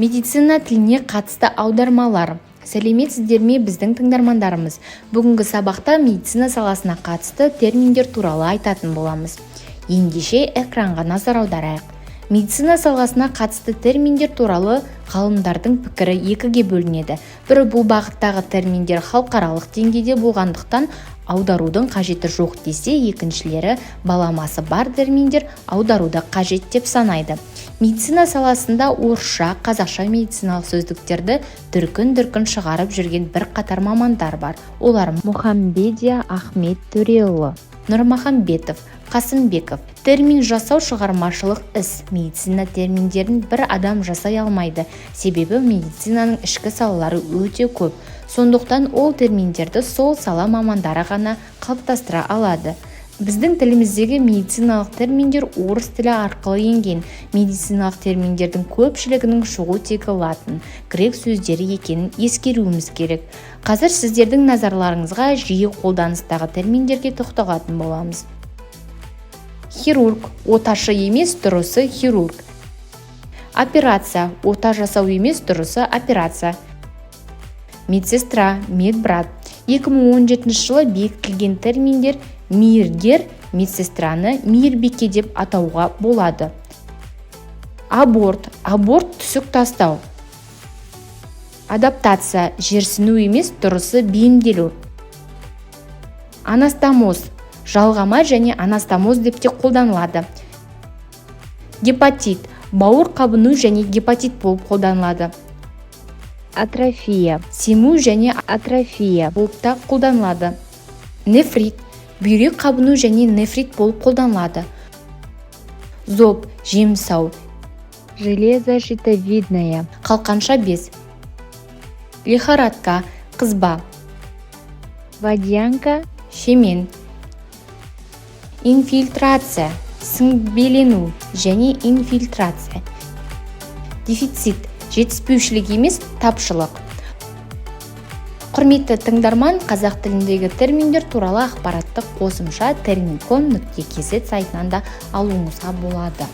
Медицина тіліне қатысты аудармалар. Сәлеметсіздер ме біздің тыңдармандарымыз? Бүгінгі сабақта медицина саласына қатысты терминдер туралы айтатын боламыз. Ендеше экранға назар аударайық. Медицина саласына қатысты терминдер туралы ғалымдардың пікірі екіге бөлінеді. Бірі бұл бағыттағы терминдер халықаралық деңгейде болғандықтан аударудың қажеті жоқ десе, екіншілері баламасы бар терминдер аударуды қажет деп санайды. Медицина саласында орысша, қазақша медициналық сөздіктерді дүркін шығарып жүрген бір қатар мамандар бар. Олар Мұхамбедия Ахмет Төреұлы, Нұрмахамбетов, Қасымбеков. Термин жасау шығармашылық іс. Медицина терминдерін бір адам жасай алмайды. Себебі медицинаның ішкі салалары өте көп. Сондықтан ол терминдерді сол сала мамандары ғана қалыптастыра алады. Біздің тіліміздегі медициналық терминдер орыс тілі арқылы енген. Медициналық терминдердің көпшілігінің шығу тегі латын, грек сөздері екенін ескеруіміз керек. Қазір сіздердің назарларыңызға жиі қолданыстағы терминдерге тоқталатын боламыз. Хирург, оташы емес, дұрысы хирург. Операция, ота жасау емес, дұрысы операция. Медсестра, медбрат. 2017 жылы бекітілген терминдер мейіргер, медсестраны мейірбике деп атауға болады. Аборт, түсік тастау. Адаптация, жерсіну емес, дұрысы бейімделу. Анастомоз, жалғама және анастомоз деп те қолданылады. Гепатит, бауыр қабыну және гепатит болып қолданылады. Атрофия, сему және атрофия болып та қолданылады. Нефрит, бүйрек қабыну және нефрит болып қолданылады. Зоб, жемсау. Железо щитовидное, қалқанша без. Лихорадка, қызба. Водянка, шемен. Инфильтрация, сіңбелену және инфильтрация. Дефицит, жетіспеушілік емес, тапшылық. Құрметті тыңдарман, қазақ тіліндегі терминдер туралы ақпараттық қосымша termincom.kz сайтынан да алуыңызға болады.